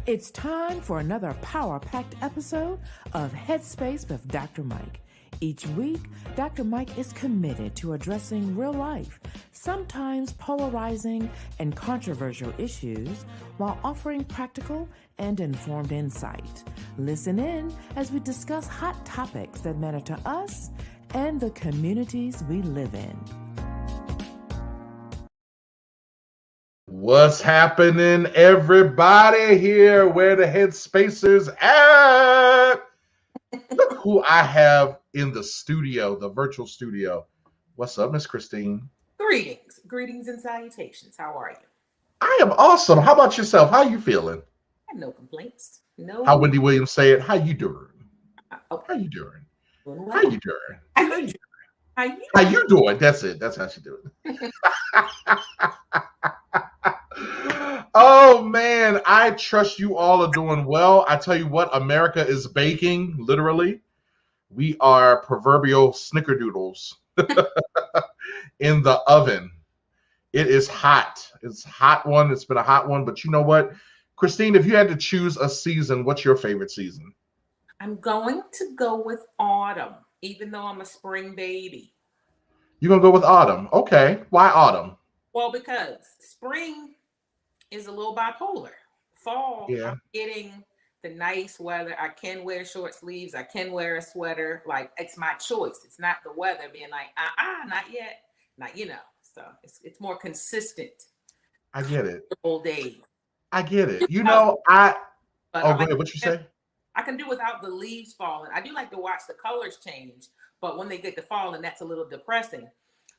It's time for another power-packed episode of Headspace with Dr. Mike. Each week, Dr. Mike is committed to addressing real life, sometimes polarizing and controversial issues, while offering practical and informed insight. Listen in as we discuss hot topics that matter to us and the communities we live in. What's happening, everybody? Here where the Headspacers at? Look who I have in the studio, the virtual studio. What's up, Miss Christine? Greetings and salutations. How are you? I am awesome. How about yourself? How you feeling? I have no complaints. How Wendy Williams say it? How you doing? Okay. How you doing? Well, How you doing? How you doing? How you doing? That's it. That's how she do it. Oh man, I trust you all are doing well. I tell you what, America is baking, literally. We are proverbial snickerdoodles in the oven. It is hot. It's a hot one. It's been a hot one. But you know what? Christine, if you had to choose a season, what's your favorite season? I'm going to go with autumn, even though I'm a spring baby. You're going to go with autumn. Okay. Why autumn? Well, because spring is a little bipolar. Fall, yeah. I'm getting the nice weather. I can wear short sleeves. I can wear a sweater. Like, it's my choice. It's not the weather being like, not yet. Not, So it's more consistent. I get it. All days. I get it. Go ahead. What you say? I can do without the leaves falling. I do like to watch the colors change, but when they get to falling, that's a little depressing.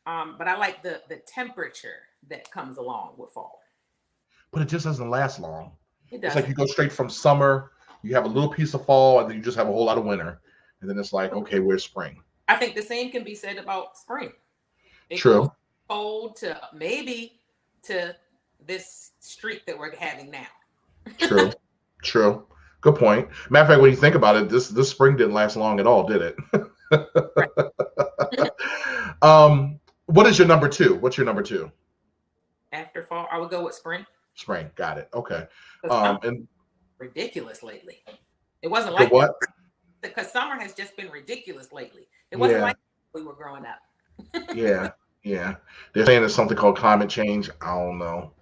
But I like the temperature that comes along with fall. But it just doesn't last long. It's like you go straight from summer, you have a little piece of fall, and then you just have a whole lot of winter. And then it's like, okay, where's spring? I think the same can be said about spring. True. Goes cold to maybe to this streak that we're having now. True. Good point. Matter of fact, when you think about it, this spring didn't last long at all, did it? What is your number two? What's your number two? After fall, I would go with spring. Spring, got it. Okay. And ridiculous lately. It wasn't like what? Because summer has just been ridiculous lately. It wasn't like we were growing up. Yeah. They're saying there's something called climate change. I don't know.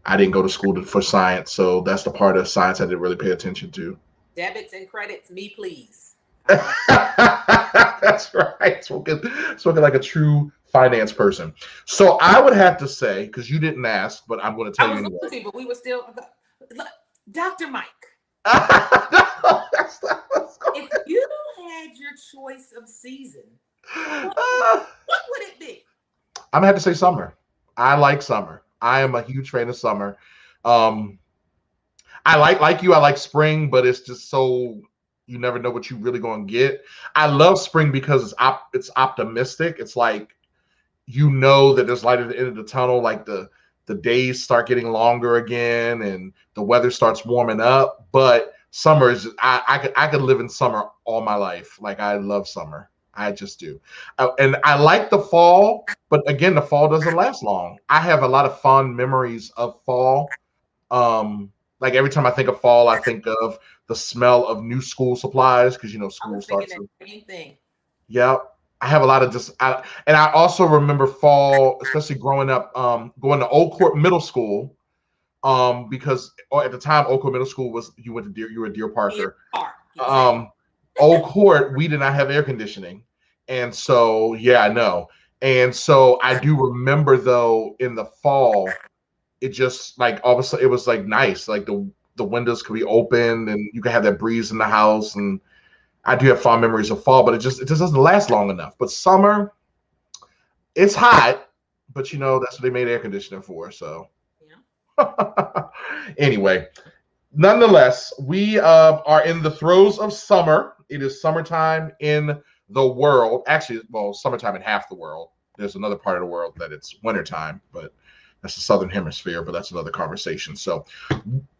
I didn't go to school for science, so that's the part of science I didn't really pay attention to. Debits and credits, me please. That's right. Spoken like a true finance person. So I would have to say, because you didn't ask, but I'm going to tell you anyway. But we were still, Dr. Mike. If you had your choice of season, what would it be? I'm going to have to say summer. I like summer. I am a huge fan of summer. I like you. I like spring, but it's just so you never know what you really going to get. I love spring because it's optimistic. It's like that there's light at the end of the tunnel. Like the days start getting longer again, and the weather starts warming up. But summer is I could live in summer all my life. Like I love summer. I just do. And I like the fall, but again, the fall doesn't last long. I have a lot of fond memories of fall. Like every time I think of fall, I think of the smell of new school supplies because school starts. Same thing. Yeah, I have a lot of and I also remember fall, especially growing up, going to Old Court Middle School, because at the time Old Court Middle School was you were Deer Parker. Old Court, we did not have air conditioning, and so I know, and so I do remember though in the fall. It just like all of a sudden it was like nice, like the windows could be open and you could have that breeze in the house. And I do have fond memories of fall, but it just doesn't last long enough. But summer, it's hot, but that's what they made air conditioning for. So anyway, nonetheless, we are in the throes of summer. It is summertime in the world. Actually, well, summertime in half the world. There's another part of the world that it's wintertime, but that's the southern hemisphere, but that's another conversation. So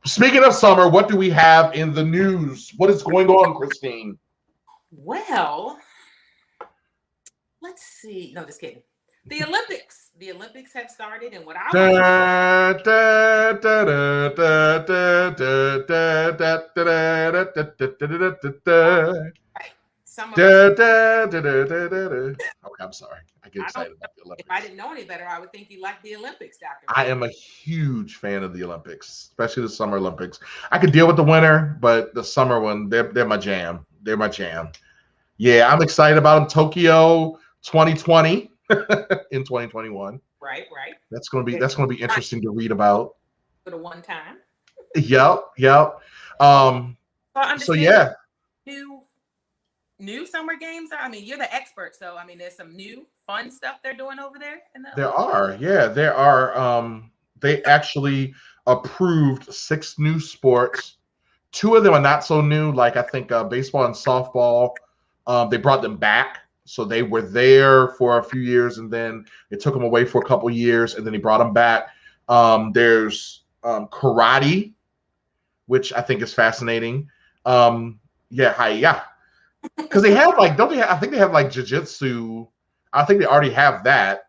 speaking of summer, what do we have in the news? What is going on, Christine? Well, let's see. No, just kidding. The Olympics. The Olympics have started, and what I Da, want da, da, da, da, da, da, da, da, da, da, da, da, da, da. right, some of us. Da, da, da, da, da, da, da. Okay, I'm sorry. I get I don't. excited about the If I Olympics. didn't know any better, I would think you liked the Olympics, Doctor. I am a huge fan of the Olympics, especially the Summer Olympics. I could deal with the winter, but the summer one, they're my jam. They're my jam. Yeah, I'm excited about them. Tokyo 2020 in 2021. Right. That's gonna be interesting to read about. For the one time. Yep. So yeah. New summer games. I mean, you're the expert, so I mean, there's some new fun stuff they're doing over there. There are. They actually approved 6 new sports. 2 of them are not so new. Like I think baseball and softball. They brought them back, so they were there for a few years, and then they took them away for a couple years, and then they brought them back. There's karate, which I think is fascinating. Because they have like, I think they have like jiu-jitsu. I think they already have that,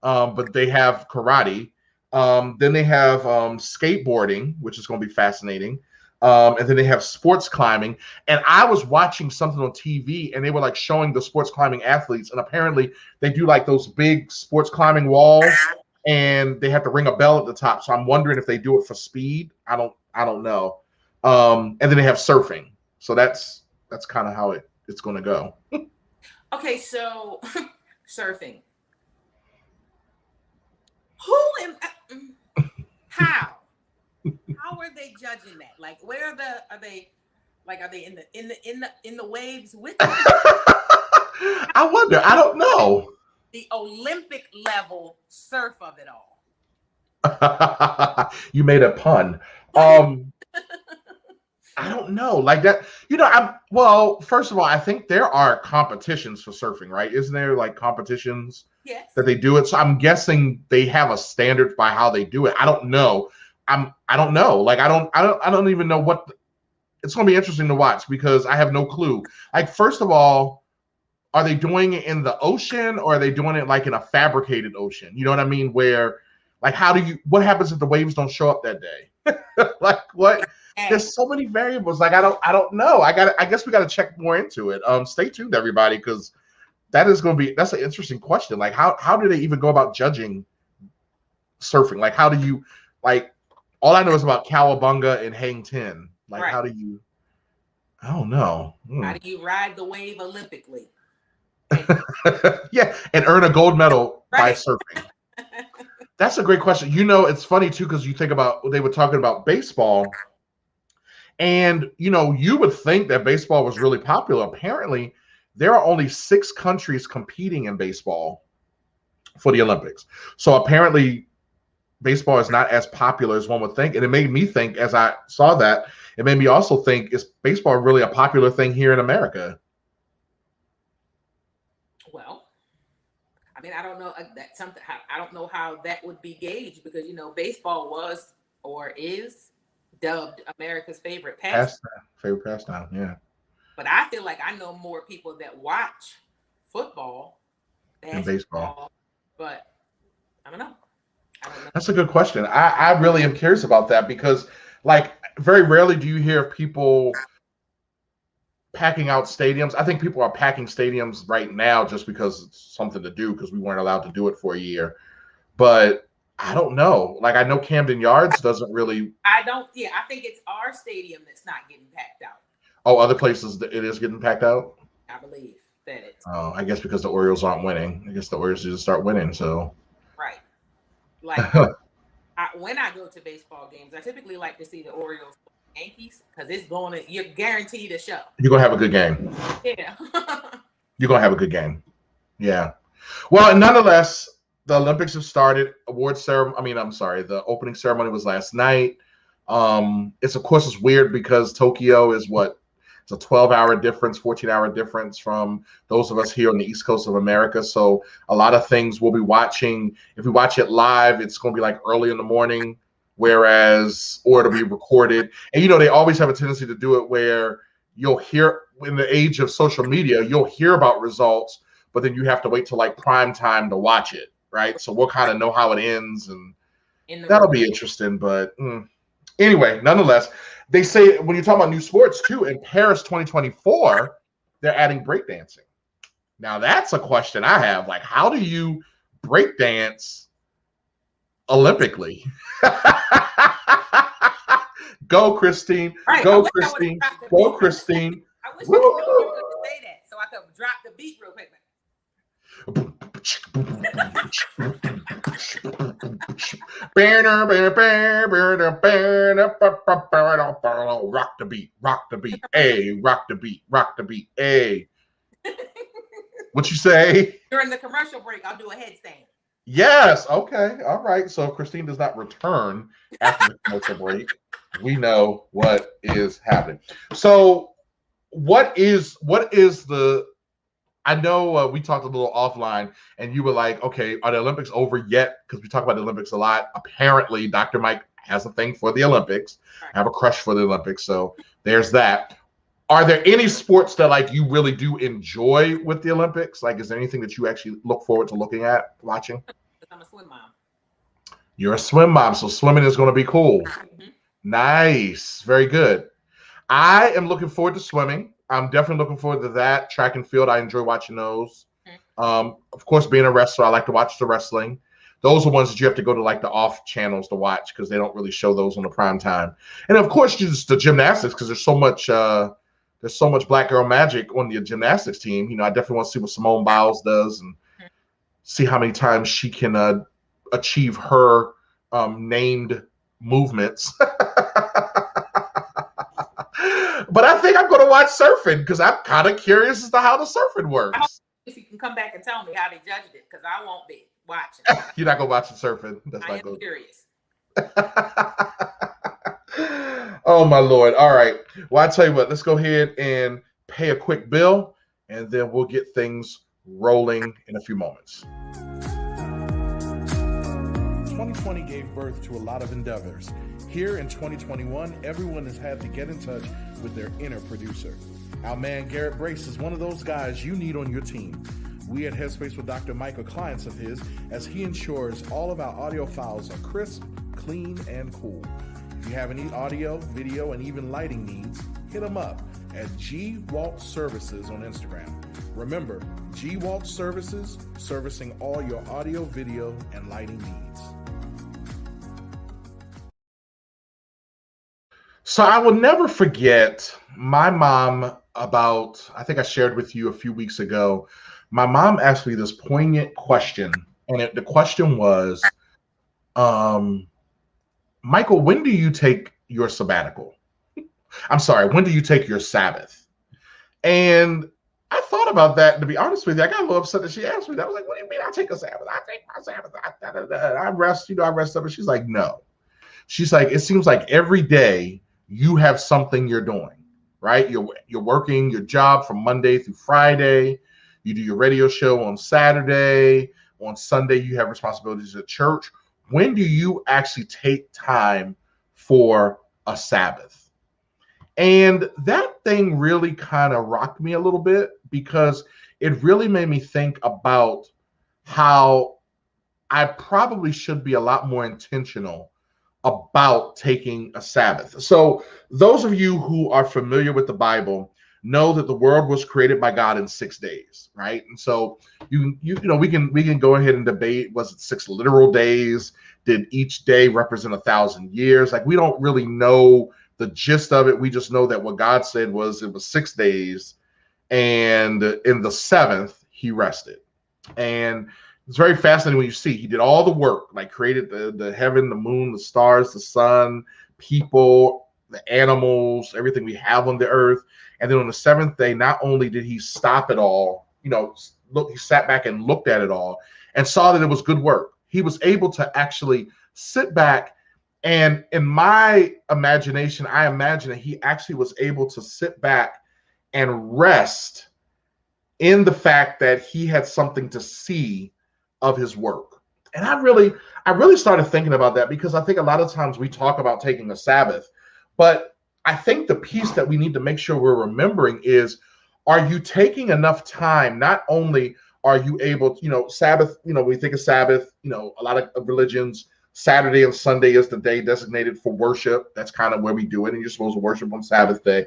but they have karate. Then they have skateboarding, which is going to be fascinating. And then they have sports climbing. And I was watching something on TV, and they were like showing the sports climbing athletes. And apparently they do like those big sports climbing walls, and they have to ring a bell at the top. So I'm wondering if they do it for speed. I don't know. And then they have surfing. So that's kind of how it's going to go. Okay, so surfing. How are they judging that? Like, where are they in the waves with them? I wonder. I don't know. The Olympic level surf of it all. You made a pun. I don't know, like that. First of all, I think there are competitions for surfing, right? Isn't there like competitions that they do it? So I'm guessing they have a standard by how they do it. I don't know. I don't know. Like I don't even know what. It's going to be interesting to watch because I have no clue. Like, first of all, are they doing it in the ocean, or are they doing it like in a fabricated ocean? You know what I mean? Where, like, what happens if the waves don't show up that day? Like, what? There's so many variables. Like, I don't know. I guess we got to check more into it. Stay tuned, everybody, because that's an interesting question. Like, how do they even go about judging surfing? Like, how do you, like, all I know is about cowabunga and hang 10. Like, right. How do you, I don't know. How do you ride the wave Olympically? Yeah, and earn a gold medal by surfing. That's a great question. It's funny too, because you think about, they were talking about baseball. And, you would think that baseball was really popular. Apparently, there are only 6 countries competing in baseball for the Olympics. So apparently, baseball is not as popular as one would think. And it made me think, as I saw that, it made me also think, is baseball really a popular thing here in America? Well, I mean, I don't know. That's something. I don't know how that would be gauged because, baseball was or is dubbed America's favorite pastime. Yeah. But I feel like I know more people that watch football than baseball. But I don't know. That's a good question. I really am curious about that because, like, very rarely do you hear people packing out stadiums. I think people are packing stadiums right now just because it's something to do because we weren't allowed to do it for a year. But I don't know. Like, I know Camden Yards doesn't really. I think it's our stadium that's not getting packed out. Oh, other places it is getting packed out? I believe that it's. Oh, I guess because the Orioles aren't winning. I guess the Orioles need to start winning, so. Right. Like, when I go to baseball games, I typically like to see the Orioles Yankees because you're guaranteed a show. You're going to have a good game. Yeah. You're going to have a good game. Yeah. Well, and nonetheless, the Olympics have started. The opening ceremony was last night. It's weird because Tokyo is it's a 12-hour difference, 14-hour difference from those of us here on the East Coast of America. So a lot of things we'll be watching. If we watch it live, it's going to be like early in the morning, or it'll be recorded. And, they always have a tendency to do it where you'll hear, in the age of social media, you'll hear about results, but then you have to wait till like prime time to watch it, right? So we'll kind of know how it ends, and that'll be interesting. But anyway, nonetheless, they say when you talk about new sports too, in Paris 2024, they're adding breakdancing. Now that's a question I have. Like, how do you breakdance Olympically? Go, Christine. Right. Go, Christine. Go, Christine. I wish you were going to say that so I could drop the beat real quick. Rock the beat, rock the beat, a rock the beat, rock the beat, a. What you say? During the commercial break, I'll do a headstand. Yes. Okay. All right. So if Christine does not return after the commercial break, we know what is happening. So what is the, I know we talked a little offline and you were like, okay, are the Olympics over yet? Because we talk about the Olympics a lot. Apparently, Dr. Mike has a thing for the Olympics. I have a crush for the Olympics. So there's that. Are there any sports that like you really do enjoy with the Olympics? Like, is there anything that you actually look forward to looking at, watching? I'm a swim mom. You're a swim mom, so swimming is going to be cool. Mm-hmm. Nice. Very good. I am looking forward to swimming. I'm definitely looking forward to that. Track and field, I enjoy watching those. Of course, being a wrestler, I like to watch the wrestling. Those are ones that you have to go to like the off channels to watch because they don't really show those on the prime time. And of course, just the gymnastics because there's so much black girl magic on the gymnastics team. You know, I definitely want to see what Simone Biles does and see how many times she can achieve her named movements. But I think I'm going to watch surfing because I'm kind of curious as to how the surfing works. If you can come back and tell me how they judged it, because I won't be watching. You're not going to watch the surfing. That's I not am curious. Oh, my Lord. All right. Well, I tell you what, let's go ahead and pay a quick bill, and then we'll get things rolling in a few moments. 2020 gave birth to a lot of endeavors. Here in 2021, everyone has had to get in touch with their inner producer. Our man Garrett Brace is one of those guys you need on your team. We at Headspace with Dr. Mike are clients of his as he ensures all of our audio files are crisp, clean, and cool. If you have any audio, video, and even lighting needs, hit him up at Gwalt Services on Instagram. Remember, Gwalt Services, servicing all your audio, video, and lighting needs. So I will never forget my mom I think I shared with you a few weeks ago, my mom asked me this poignant question. And the question was, Michael, when do you take your sabbatical? I'm sorry, when do you take your Sabbath? And I thought about that, and to be honest with you, I got a little upset that she asked me that. I was like, what do you mean I take a Sabbath? I take my Sabbath. I rest, I rest up. And she's like, no. She's like, it seems like every day you have something you're doing, right? You're working your job from Monday through Friday. You do your radio show on Saturday. On Sunday, you have responsibilities at church. When do you actually take time for a Sabbath? And that thing really kind of rocked me a little bit because it really made me think about how I probably should be a lot more intentional about taking a Sabbath. So those of you who are familiar with the Bible know that the world was created by God in 6 days, right? And so you know we can go ahead and debate, was it 6 literal days? Did each day represent 1,000 years? Like, we don't really know the gist of it. We just know that what God said was it was 6 days, and in the 7th he rested. And it's very fascinating when you see he did all the work, like created the heaven, the moon, the stars, the sun, people, the animals, everything we have on the earth. And then on the 7th day, not only did he stop it all, he sat back and looked at it all and saw that it was good work. He was able to actually sit back, and in my imagination, I imagine that he actually was able to sit back and rest in the fact that he had something to see of his work. And I really started thinking about that, because I think a lot of times we talk about taking a Sabbath, but I think the piece that we need to make sure we're remembering is, are you taking enough time not only are you able to, Sabbath, we think of Sabbath, a lot of religions, Saturday and Sunday is the day designated for worship. That's kind of where we do it. And you're supposed to worship on Sabbath day.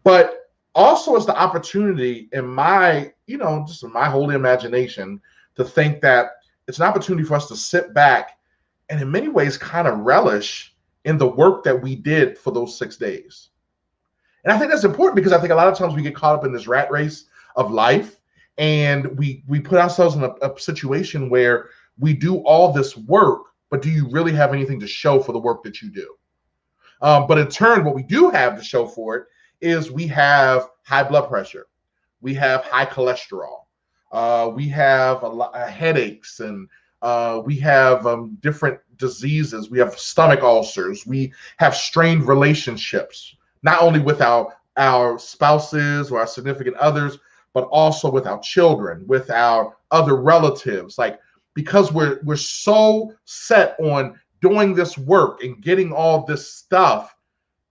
But also it's the opportunity in my, just in my holy imagination to think that it's an opportunity for us to sit back and in many ways kind of relish in the work that we did for those 6 days. And I think that's important because I think a lot of times we get caught up in this rat race of life and we put ourselves in a situation where we do all this work, but do you really have anything to show for the work that you do? But in turn, what we do have to show for it is we have high blood pressure. We have high cholesterol. We have headaches, and we have different diseases. We have stomach ulcers. We have strained relationships, not only with our spouses or our significant others, but also with our children, with our other relatives. Like, because we're so set on doing this work and getting all this stuff,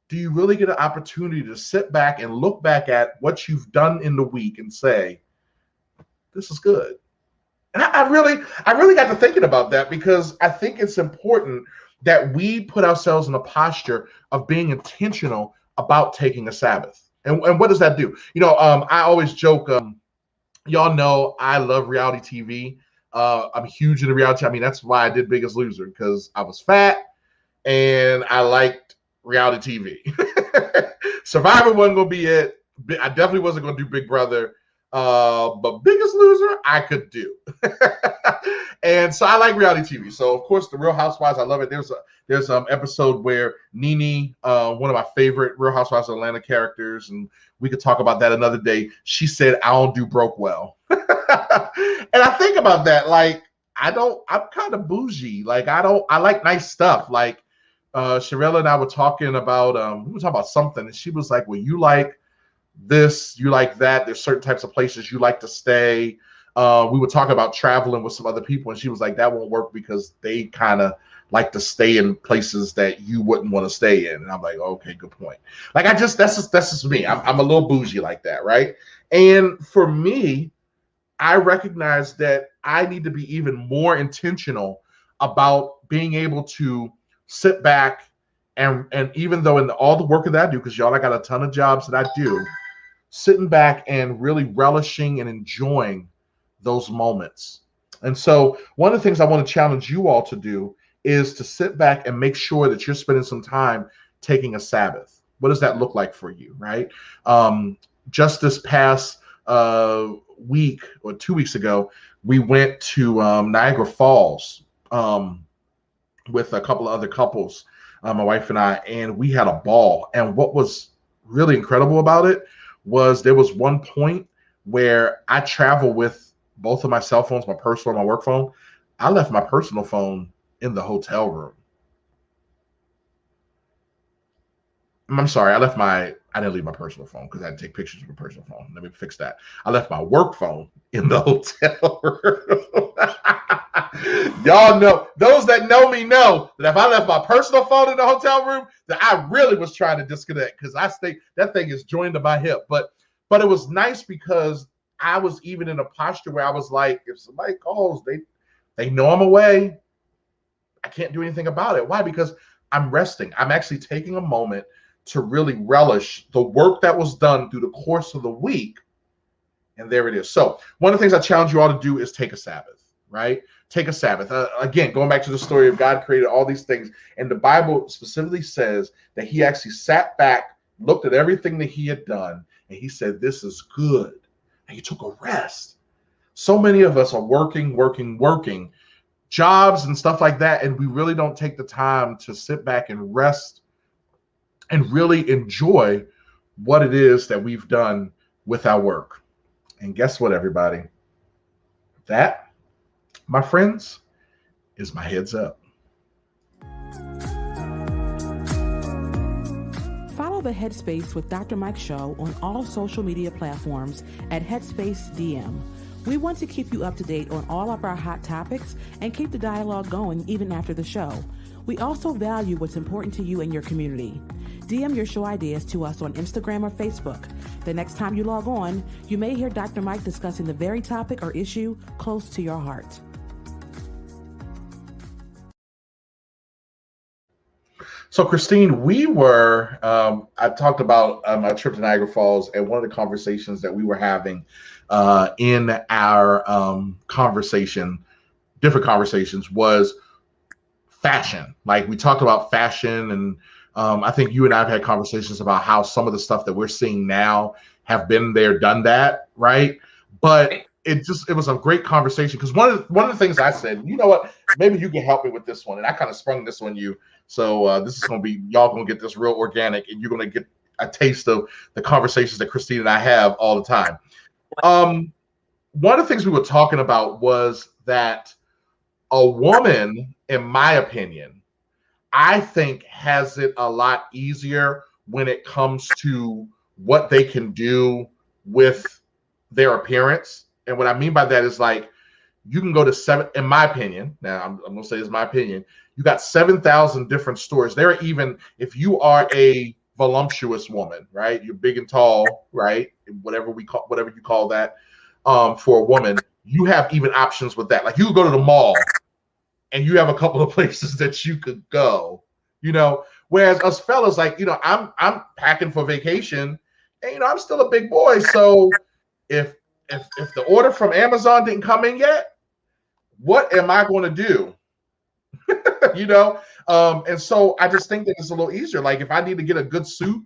do you really get an opportunity to sit back and look back at what you've done in the week and say, this is good? And I really got to thinking about that, because I think it's important that we put ourselves in a posture of being intentional about taking a Sabbath. And what does that do? I always joke, y'all know I love reality TV. I'm huge into reality. I mean, that's why I did Biggest Loser, because I was fat and I liked reality TV. Survivor wasn't going to be it. I definitely wasn't going to do Big Brother. But Biggest Loser, I could do. And so I like reality TV. So, of course, The Real Housewives, I love it. There's an episode where Nene, one of my favorite Real Housewives of Atlanta characters, and we could talk about that another day, she said, I don't do broke well. And I think about that, like, I'm kind of bougie. Like, I like nice stuff. Like, Sharella and I were talking about, something, and she was like, well, you like this, you like that. There's certain types of places you like to stay. We were talking about traveling with some other people, and she was like, that won't work because they kind of like to stay in places that you wouldn't want to stay in. And I'm like, okay, good point. Like, that's just me. I'm a little bougie like that, right? And for me, I recognize that I need to be even more intentional about being able to sit back and even though in all the work that I do, because y'all, I got a ton of jobs that I do, sitting back and really relishing and enjoying those moments. And so one of the things I want to challenge you all to do is to sit back and make sure that you're spending some time taking a Sabbath. What does that look like for you, right? Just this past week or 2 weeks ago, we went to Niagara Falls with a couple of other couples, my wife and I, and we had a ball. And what was really incredible about it was there was one point where I travel with both of my cell phones, my personal and my work phone. I left my personal phone in the hotel room. I'm sorry, I didn't leave my personal phone because I had to take pictures of my personal phone. Let me fix that. I left my work phone in the hotel room. Y'all know, those that know me know that if I left my personal phone in the hotel room, that I really was trying to disconnect, because that thing is joined to my hip. But it was nice because I was even in a posture where I was like, if somebody calls, they know I'm away. I can't do anything about it. Why? Because I'm resting. I'm actually taking a moment to really relish the work that was done through the course of the week. And there it is. So one of the things I challenge you all to do is take a Sabbath, right? Take a Sabbath. Again, going back to the story of God created all these things. And the Bible specifically says that he actually sat back, looked at everything that he had done, and he said, this is good. And he took a rest. So many of us are working, jobs and stuff like that, and we really don't take the time to sit back and rest and really enjoy what it is that we've done with our work. And guess what, everybody? That, my friends, is my heads up. Follow the Headspace with Dr. Mike show on all social media platforms at Headspace DM. We want to keep you up to date on all of our hot topics and keep the dialogue going even after the show. We also value what's important to you and your community. DM your show ideas to us on Instagram or Facebook. The next time you log on, you may hear Dr. Mike discussing the very topic or issue close to your heart. So, Christine, I talked about my trip to Niagara Falls, and one of the conversations that we were having in our different conversations, was fashion. Like, we talked about fashion, and I think you and I have had conversations about how some of the stuff that we're seeing now have been there, done that, right? But it was a great conversation, because one of the things I said, you know what, maybe you can help me with this one, and I kind of sprung this on you. So this is going to be, y'all going to get this real organic, and you're going to get a taste of the conversations that Christine and I have all the time. One of the things we were talking about was that a woman, in my opinion, I think has it a lot easier when it comes to what they can do with their appearance. And what I mean by that is, like, you can go to in my opinion, now I'm going to say it's my opinion, you got 7,000 different stores. There are even, if you are a voluptuous woman, right? You're big and tall, right? Whatever you call that, for a woman, you have even options with that. Like, you could go to the mall and you have a couple of places that you could go, whereas us fellas, like, I'm packing for vacation, and, I'm still a big boy. So if the order from Amazon didn't come in yet, what am I going to do? And so I just think that it's a little easier. Like, if I need to get a good suit,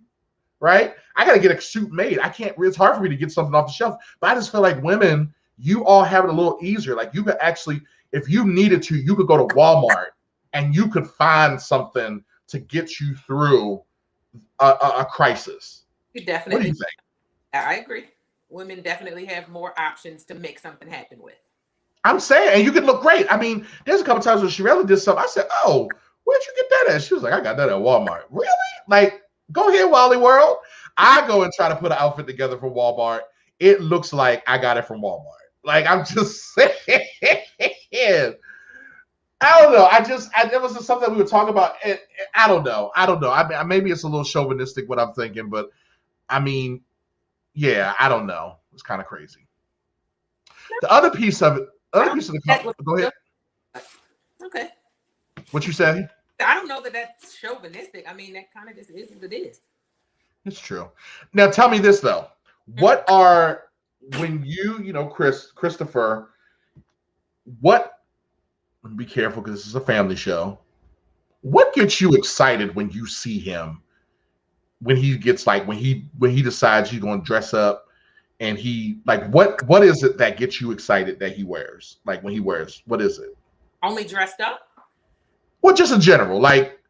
right, I got to get a suit made. It's hard for me to get something off the shelf, but I just feel like women, you all have it a little easier. Like, you could actually, if you needed to, you could go to Walmart and you could find something to get you through a crisis. You definitely. What do you think? I agree. Women definitely have more options to make something happen with. I'm saying, and you can look great. I mean, there's a couple times when Shirella did something, I said, "Oh, where'd you get that at?" She was like, "I got that at Walmart." Really? Like, go ahead, Wally World. I go and try to put an outfit together from Walmart. It looks like I got it from Walmart. Like, I'm just saying. I don't know. It was just something we were talking about. I don't know. Maybe it's a little chauvinistic what I'm thinking, but I mean, yeah, I don't know. It's kind of crazy. The other piece of it. Go ahead. Okay. What you say? I don't know that that's chauvinistic. I mean, that kind of just is as it is. It's true. Now, tell me this though: what are, when Christopher? What? Be careful, because this is a family show. What gets you excited when you see him? When he gets, like, when he decides he's going to dress up? And he, like, what is it that gets you excited that he wears? Like, when he wears, what is it? Only dressed up? Well, just in general. Like,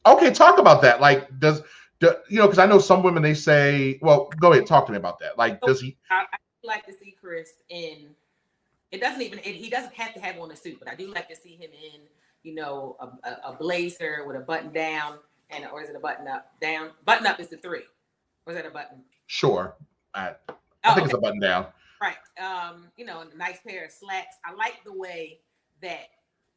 okay, talk about that. Like, because I know some women, they say, well, go ahead, talk to me about that. Like, does he? I like to see Chris in, he doesn't have to have on a suit, but I do like to see him in, a blazer with a button down, or is it a button up? Down? Button up is the 3. Or is that a button? Sure. I think it's a button down. Right. A nice pair of slacks. I like the way that,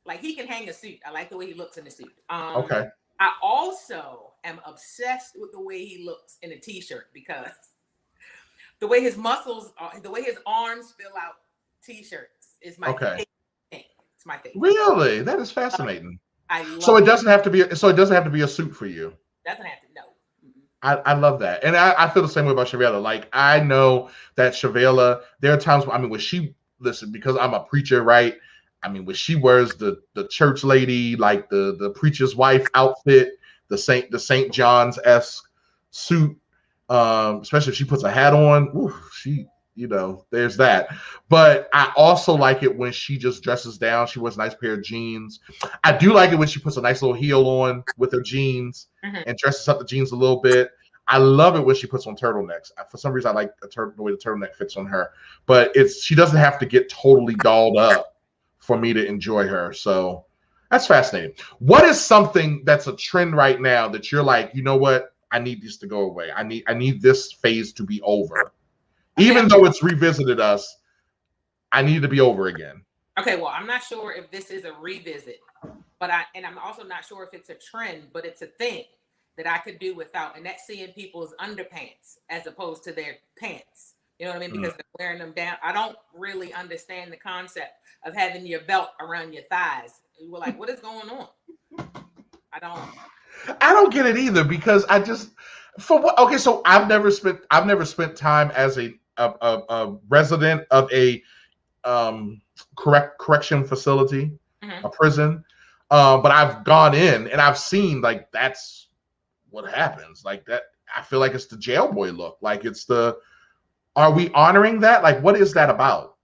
like, he can hang a suit. I like the way he looks in a suit. Okay. I also am obsessed with the way he looks in a t-shirt, because the way his muscles are, the way his arms fill out t-shirts is my favorite thing. It's my favorite. Really? That is fascinating. So it doesn't have to be a suit for you. Doesn't have to, no. I love that. And I feel the same way about Shavella. Like, I know that Shavella, there are times when because I'm a preacher, right? I mean, when she wears the church lady, like the preacher's wife outfit, the St. John's-esque suit, especially if she puts a hat on, there's that. But I also like it when she just dresses down. She wears a nice pair of jeans. I do like it when she puts a nice little heel on with her jeans and dresses up the jeans a little bit. I love it when she puts on turtlenecks. For some reason, I like the way the turtleneck fits on her. But she doesn't have to get totally dolled up for me to enjoy her. So that's fascinating. What is something that's a trend right now that you're like, you know what? I need this to go away. I need this phase to be over. Even though it's revisited us, I need to be over again. Okay, well, I'm not sure if this is a revisit, but I'm also not sure if it's a trend, but it's a thing. that I could do without, and that's seeing people's underpants as opposed to their pants. You know what I mean? Because they're wearing them down. I don't really understand the concept of having your belt around your thighs. We're like, what is going on? I don't get it either, because I just for what? Okay, so I've never spent time as a resident of a correction facility, a prison, but I've gone in and I've seen, like, that's what happens. Like, that, I feel like it's the jailboy look. Like, it's the, are we honoring that? Like, what is that about?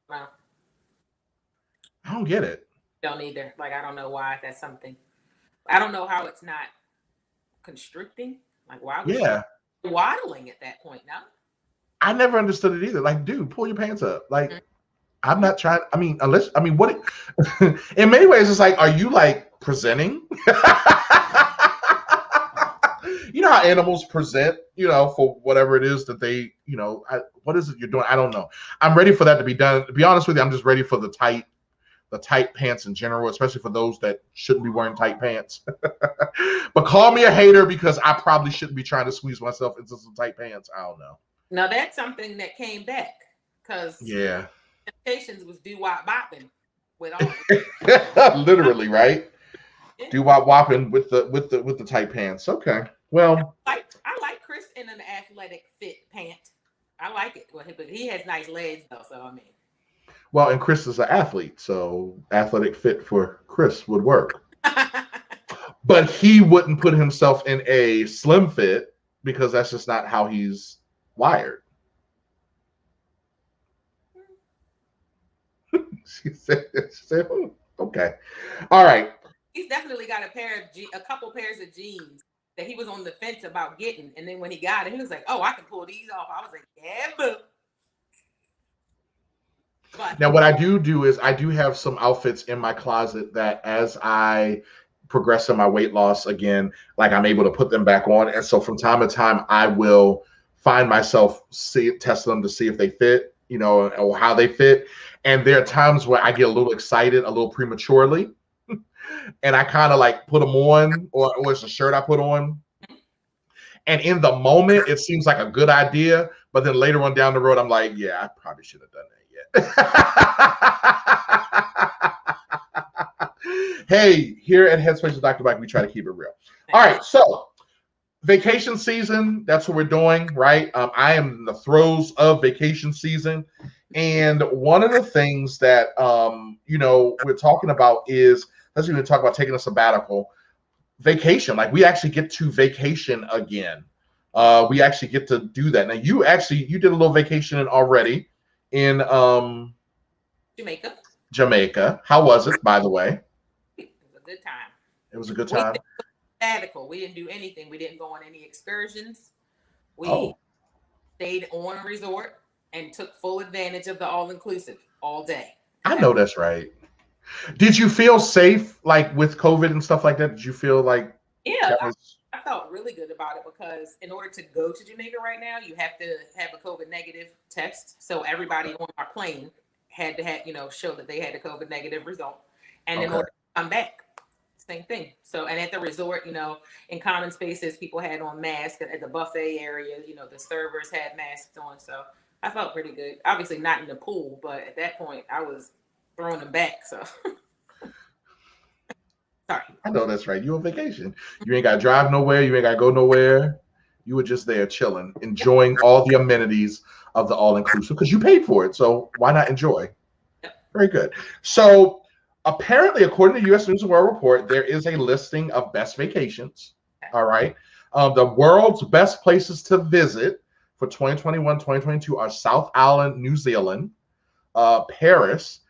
Well, I don't get it. Don't either. Like, I don't know why that's something. I don't know how it's not constricting. Like, why was you waddling at that point? No, I never understood it either. Like, dude, pull your pants up. Like, I'm not trying. I mean, what? In many ways, it's like, are you like presenting? You know how animals present, for whatever it is that they, what is it you're doing? I don't know. I'm ready for that to be done. To be honest with you, I'm just ready for the tight pants in general, especially for those that shouldn't be wearing tight pants. But call me a hater, because I probably shouldn't be trying to squeeze myself into some tight pants. I don't know. Now that's something that came back, because Temptations was doo-wop bopping with all literally, right? Doo-wop whopping with the tight pants. Okay. Well, I like Chris in an athletic fit pant. I like it. Well, but he has nice legs though, so I mean. Well, and Chris is an athlete, so athletic fit for Chris would work. But he wouldn't put himself in a slim fit, because that's just not how he's wired. She said, oh, okay. All right. He's definitely got a couple pairs of jeans that he was on the fence about getting. And then when he got it, he was like, oh, I can pull these off. I was like, yeah, boo. But now what I do is I do have some outfits in my closet that, as I progress in my weight loss again, like, I'm able to put them back on. And so from time to time, I will find myself test them to see if they fit, or how they fit. And there are times where I get a little excited, a little prematurely, and I kind of like put them on, or it's a shirt I put on. And in the moment, it seems like a good idea. But then later on down the road, I'm like, yeah, I probably should have done that yet. Hey, here at Headspace with Dr. Mike, we try to keep it real. All right, so vacation season, that's what we're doing, right? I am in the throes of vacation season. And one of the things that, we're talking about is, let's even talk about taking a sabbatical. Vacation, like, we actually get to vacation again. We actually get to do that. Now, you did a little vacationing already in Jamaica. How was it, by the way? It was a good time. It was a good time. Sabbatical. We didn't do anything. We didn't go on any excursions. We stayed on a resort and took full advantage of the all-inclusive all day. I know that's right. Did you feel safe, like, with COVID and stuff like that? Did you feel like? Yeah, I felt really good about it, because in order to go to Jamaica right now, you have to have a COVID negative test. So everybody on our plane had to show that they had a COVID negative result. And in order to come back, same thing. So, and at the resort, in common spaces, people had on masks. At the buffet area, the servers had masks on. So I felt pretty good. Obviously not in the pool, but at that point I was throwing them back. So sorry. I know that's right. You on vacation. You ain't got to drive nowhere. You ain't got to go nowhere. You were just there chilling, enjoying all the amenities of the all-inclusive, because you paid for it. So why not enjoy? Very good. So apparently, according to U.S. News and World Report, there is a listing of best vacations. All right. The world's best places to visit for 2021, 2022 are South Island, New Zealand, Paris.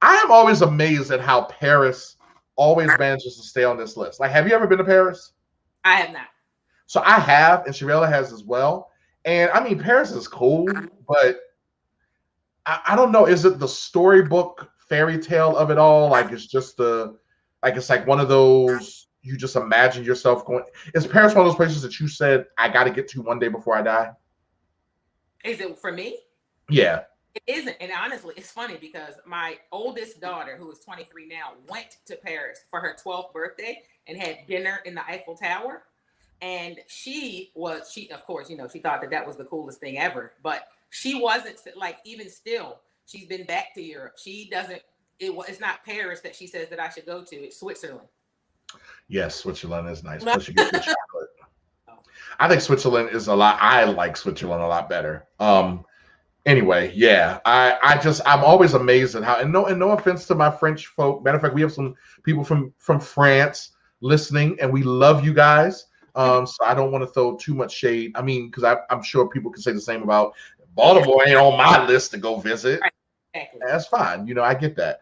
I am always amazed at how Paris always manages to stay on this list. Like, have you ever been to Paris? I have not. So I have, and Sharella has as well. And I mean, Paris is cool, but I don't know. Is it the storybook fairy tale of it all? Like, it's just it's like one of those, you just imagine yourself going. Is Paris one of those places that you said, I got to get to one day before I die? Is it for me? Yeah. It isn't. And honestly, it's funny because my oldest daughter, who is 23 now, went to Paris for her 12th birthday and had dinner in the Eiffel Tower. And she of course, she thought that was the coolest thing ever, but she wasn't, like, even still, she's been back to Europe. She doesn't, it's not Paris that she says that I should go to, it's Switzerland. Yes, Switzerland is nice. Plus you get good chocolate. I think Switzerland is I like Switzerland a lot better. Anyway, yeah, I'm always amazed at how, and no offense to my French folk. Matter of fact, we have some people from France listening, and we love you guys. So I don't want to throw too much shade. I mean, because I'm sure people can say the same about Baltimore. Ain't on my list to go visit. Right. Exactly. That's fine. I get that.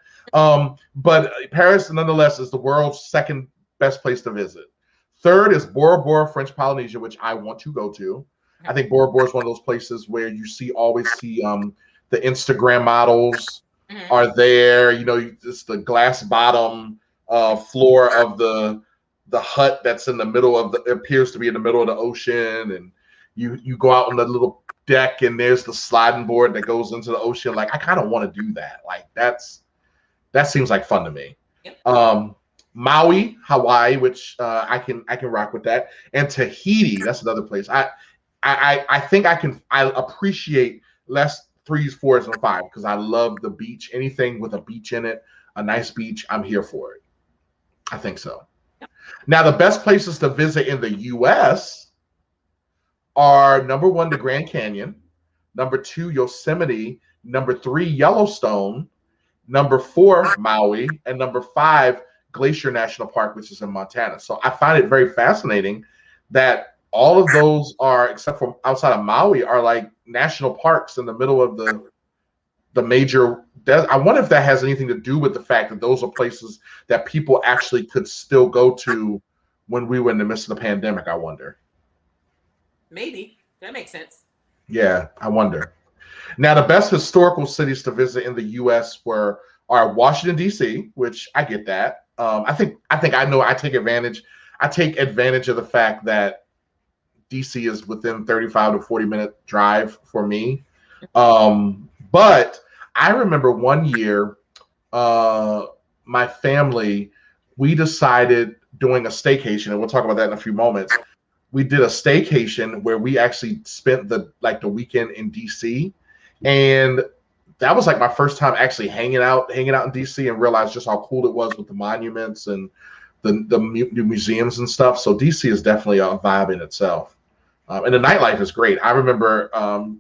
But Paris, nonetheless, is the world's second best place to visit. Third is Bora Bora, French Polynesia, which I want to go to. I think Bora Bora is one of those places where you always see the Instagram models are there. It's the glass bottom floor of the hut that's in the middle of it appears to be in the middle of the ocean, and you go out on the little deck and there's the sliding board that goes into the ocean. Like, I kind of want to do that. Like, that seems like fun to me. Yep. Maui, Hawaii, which I can rock with that, and Tahiti. That's another place. I think I appreciate less 3s, 4s, and 5 because I love the beach. Anything with a beach in it, a nice beach, I'm here for it. I think so. Yep. Now, the best places to visit in the U.S. are number 1, the Grand Canyon, number 2, Yosemite, number 3, Yellowstone, number 4, Maui, and number 5, Glacier National Park, which is in Montana. So I find it very fascinating that all of those are, except for outside of Maui, are like national parks in the middle of the major desert. I wonder if that has anything to do with the fact that those are places that people actually could still go to when we were in the midst of the pandemic. I wonder. Maybe. That makes sense. Yeah, I wonder. Now, the best historical cities to visit in the U.S. are Washington, D.C., which I get that. I think I take advantage of the fact that DC is within 35 to 40-minute drive for me. But I remember one year, my family, we decided doing a staycation, and we'll talk about that in a few moments. We did a staycation where we actually spent the weekend in DC, and that was like my first time actually hanging out in DC and realized just how cool it was with the monuments and the museums and stuff. So DC is definitely a vibe in itself. And the nightlife is great. I remember I'm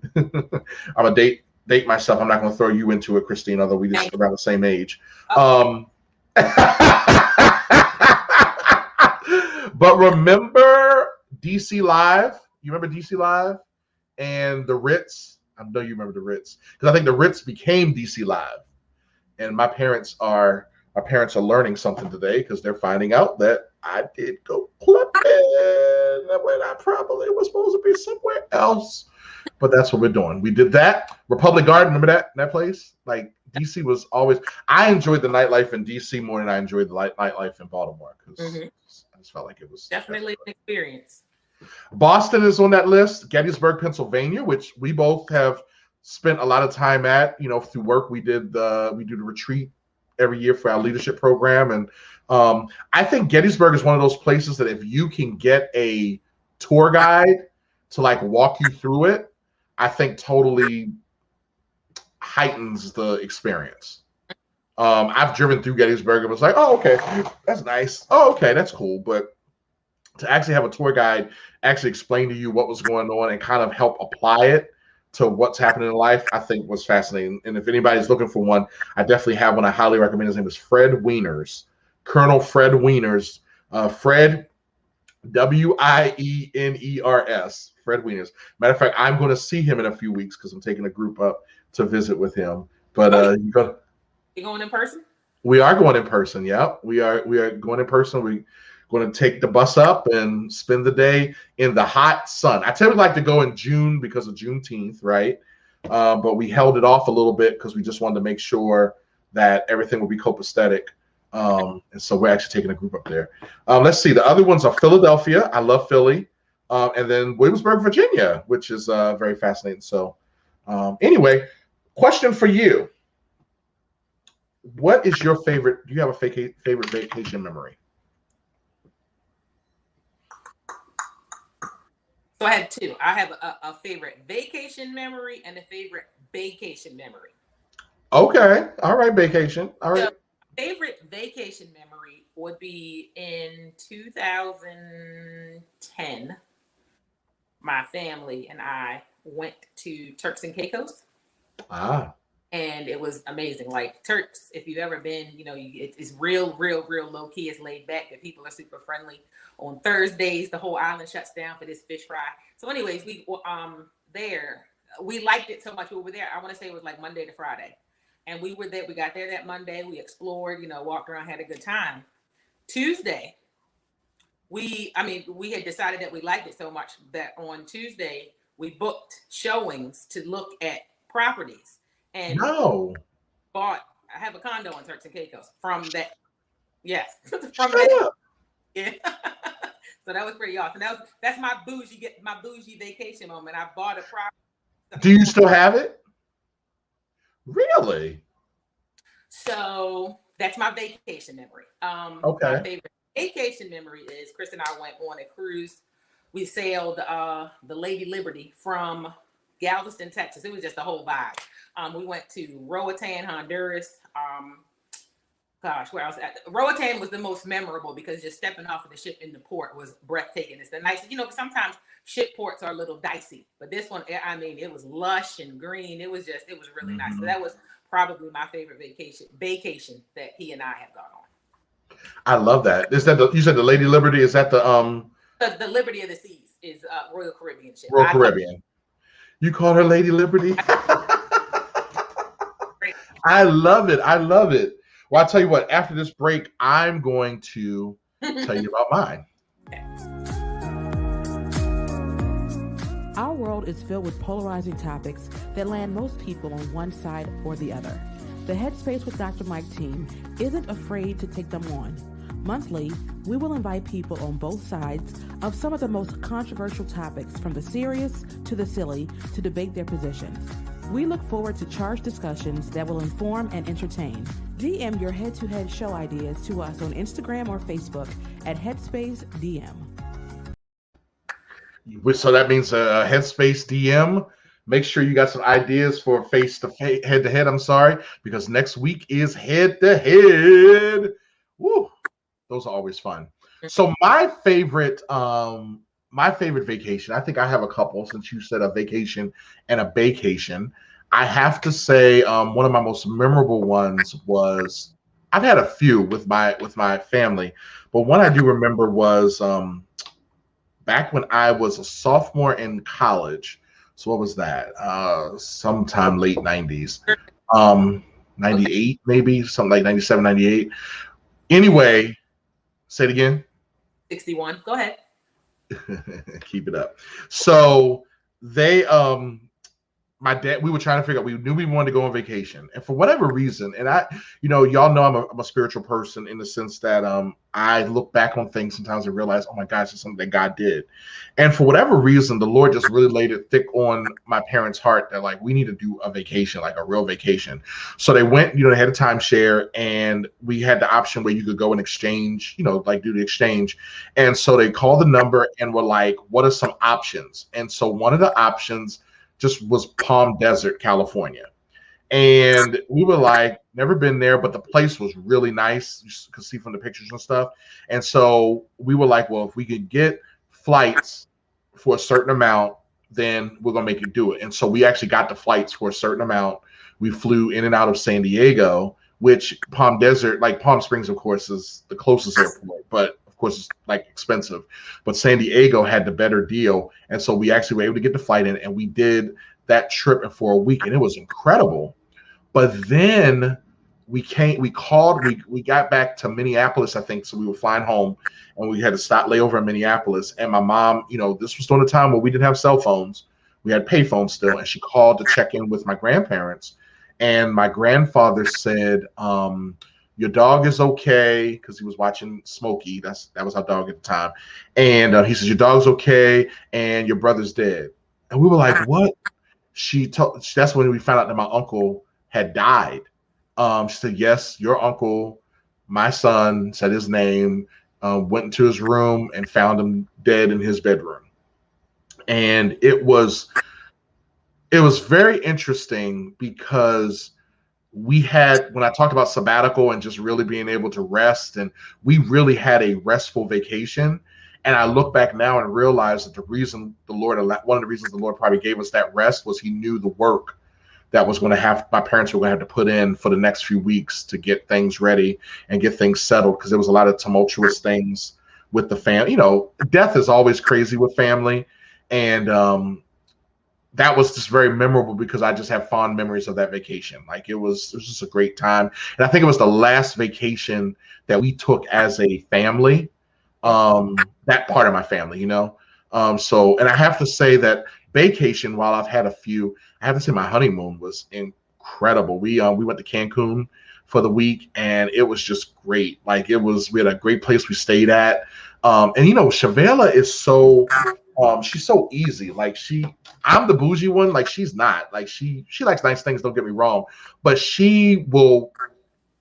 a date myself. I'm not going to throw you into it, Christine, although we just around the same age. But remember DC Live? You remember DC Live and the Ritz? I know you remember the Ritz because I think the Ritz became DC Live. And my parents are learning something today because they're finding out that I did go clubbing when I probably was supposed to be somewhere else. But that's what we're doing. We did that. Republic Garden, remember that place? Like, DC was always, I enjoyed the nightlife in DC more than I enjoyed the nightlife in Baltimore because I just felt like it was definitely an experience. Boston is on that list. Gettysburg, Pennsylvania, which we both have spent a lot of time at, through work. We do the retreat every year for our leadership program. And I think Gettysburg is one of those places that if you can get a tour guide to walk you through it, I think totally heightens the experience. I've driven through Gettysburg and was like, oh, okay, that's nice. Oh, okay, that's cool. But to actually have a tour guide actually explain to you what was going on and kind of help apply it to what's happening in life, I think was fascinating. And if anybody's looking for one, I definitely have one. I highly recommend. His name is Fred Wieners, Colonel Fred Wieners. Fred, Wieners, Fred Wieners. Matter of fact, I'm going to see him in a few weeks because I'm taking a group up to visit with him. But you going in person? We are going in person. Yeah, we are going in person. We're going to take the bus up and spend the day in the hot sun. I tell you, we like to go in June because of Juneteenth, right? But we held it off a little bit because we just wanted to make sure that everything would be copacetic. And so we're actually taking a group up there. Let's see. The other ones are Philadelphia. I love Philly. And then Williamsburg, Virginia, which is very fascinating. So anyway, question for you. What is your favorite? Do you have a favorite vacation memory? So I have two. I have a favorite vacation memory and a favorite vacation memory. Okay. All right. Vacation. All right. So favorite vacation memory would be in 2010. My family and I went to Turks and Caicos. Ah. And it was amazing. Like Turks, if you've ever been, it's real low key. It's laid back. The people are super friendly. On Thursdays, the whole island shuts down for this fish fry. So, anyways, we liked it so much. We were there. I want to say it was like Monday to Friday, and we were there. We got there that Monday. We explored, walked around, had a good time. Tuesday, we had decided that we liked it so much that on Tuesday we booked showings to look at properties. And I have a condo in Turks and Caicos from that. Yes, from that. Yeah. So that was pretty awesome. That's my bougie vacation moment. I bought a property. Do you still have it? Really? So that's my vacation memory. Okay. My favorite vacation memory is Chris and I went on a cruise. We sailed the Lady Liberty from Galveston, Texas. It was just a whole vibe. We went to Roatan, Honduras. Where else? Roatan was the most memorable because just stepping off of the ship in the port was breathtaking. It's the nicest, sometimes ship ports are a little dicey, but this one, it was lush and green. It was really nice. So that was probably my favorite vacation that he and I have gone on. I love that. Is that you said the Lady Liberty? Is that the Liberty of the Seas is Royal Caribbean ship. Royal Caribbean. You call her Lady Liberty? I love it. Well, I'll tell you what, after this break, I'm going to tell you about mine. Our world is filled with polarizing topics that land most people on one side or the other. The Headspace with Dr. Mike team isn't afraid to take them on. Monthly, we will invite people on both sides of some of the most controversial topics, from the serious to the silly, to debate their positions. We look forward to charged discussions that will inform and entertain. DM your head-to-head show ideas to us on Instagram or Facebook at Headspace DM. So that means Headspace DM. Make sure you got some ideas for head-to-head. I'm sorry, because next week is head-to-head. Woo! Those are always fun. So my favorite vacation, I think I have a couple since you said a vacation and a vacation. I have to say one of my most memorable ones was, I've had a few with my family, but one I do remember was back when I was a sophomore in college. So what was that? Sometime late 90s. 98 maybe, something like 97, 98. Anyway, say it again. 61. Go ahead. Keep it up. So they my dad, we were trying to figure out, we knew we wanted to go on vacation, and for whatever reason, and y'all know I'm a spiritual person in the sense that I look back on things sometimes and realize, oh my gosh, it's something that God did. And for whatever reason, the Lord just really laid it thick on my parents' heart that like we need to do a vacation, like a real vacation. So they went, they had a timeshare, and we had the option where you could go and exchange, like do the exchange. And so they called the number and were like, what are some options? And so one of the options just was Palm Desert, California. And we were like, never been there, but the place was really nice. You could see from the pictures and stuff. And so we were like, well, if we could get flights for a certain amount, then we're going to make it do it. And so we actually got the flights for a certain amount. We flew in and out of San Diego, which Palm Desert, like Palm Springs, of course, is the closest airport, but of course it's like expensive. But San Diego had the better deal. And so we actually were able to get the flight in, and we did that trip for a week, and it was incredible. But then we got back to Minneapolis, I think. So we were flying home, and we had to stop layover in Minneapolis. And my mom, this was during the time where we didn't have cell phones. We had pay phones still. And she called to check in with my grandparents. And my grandfather said, your dog is okay, because he was watching Smokey. That was our dog at the time. And he says, your dog's okay, and your brother's dead. And we were like, what? That's when we found out that my uncle had died. She said, yes, your uncle, my son, said his name, went into his room and found him dead in his bedroom. And it was very interesting because we had, when I talked about sabbatical and just really being able to rest, and we really had a restful vacation. And I look back now and realize that one of the reasons the Lord probably gave us that rest was he knew the work that was going to have, my parents were going to have to put in for the next few weeks to get things ready and get things settled, because there was a lot of tumultuous things with the family. You know, death is always crazy with family. And that was just very memorable because I just have fond memories of that vacation. Like it was just a great time. And I think it was the last vacation that we took as a family, that part of my family, you know? So, and I have to say that vacation, while I've had a few, I have to say my honeymoon was incredible. We went to Cancun for the week, and it was just great. Like we had a great place we stayed at. And you know, Shavela is so, she's so easy. Like I'm the bougie one. Like she's not. Like she likes nice things. Don't get me wrong, but she will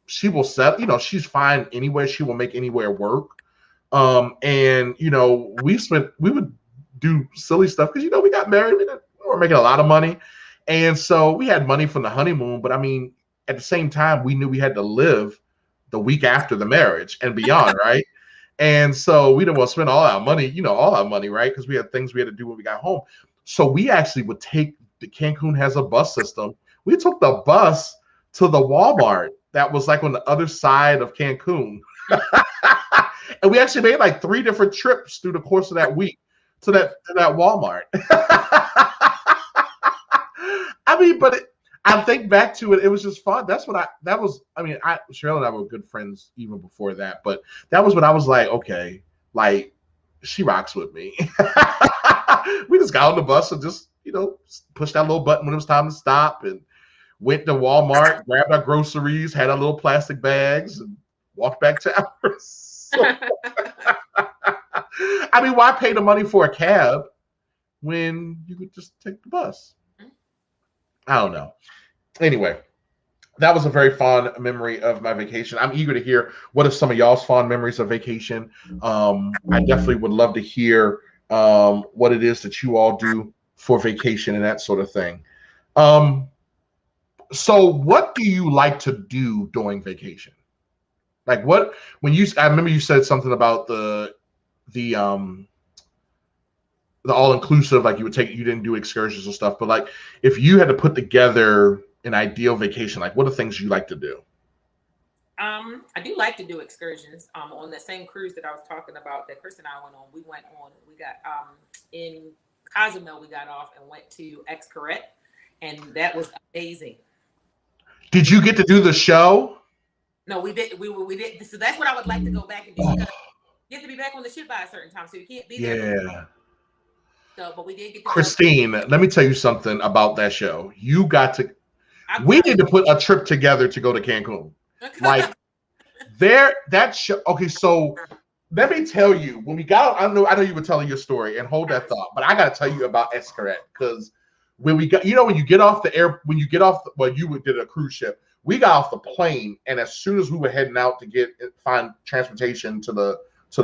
set. You know, she's fine anywhere. She will make anywhere work. And you know, we would do silly stuff because, you know, we got married. We were making a lot of money, and so we had money from the honeymoon. But I mean, at the same time, we knew we had to live the week after the marriage and beyond, right? And so we didn't want to spend all our money, right? Because we had things we had to do when we got home. So we actually would take, the Cancun has a bus system. We took the bus to the Walmart that was like on the other side of Cancun. And we actually made like 3 different trips through the course of that week to that Walmart. I mean, but I think back to it, it was just fun. Cheryl and I were good friends even before that, but that was when I was like, okay, like she rocks with me. We just got on the bus and just, you know, pushed that little button when it was time to stop, and went to Walmart, grabbed our groceries, had our little plastic bags, and walked back to ours. I mean, why pay the money for a cab when you could just take the bus? I don't know. Anyway, that was a very fond memory of my vacation. I'm eager to hear what are some of y'all's fond memories of vacation. I definitely would love to hear what it is that you all do for vacation and that sort of thing. So what do you like to do during vacation? Like I remember you said something about the all-inclusive, like you didn't do excursions and stuff, but like if you had to put together an ideal vacation, like what are things you like to do? I do like to do excursions. On the same cruise that I was talking about that Chris and I went on, we got in Cozumel, we got off and went to Xcaret, and that was amazing. Did you get to do the show? No, we did. We did. So that's what I would like to go back and do. Because you have to be back on the ship by a certain time, so you can't be there. Yeah. So, but we did get to Christine, let me tell you something about that show. You got to. We need to put a trip together to go to Cancun. Like that show. Okay, so let me tell you, when we got, I know you were telling your story, and hold that thought, but I got to tell you about Xcaret, because when we got, you know, when you get off, you did a cruise ship. We got off the plane, and as soon as we were heading out to find transportation to the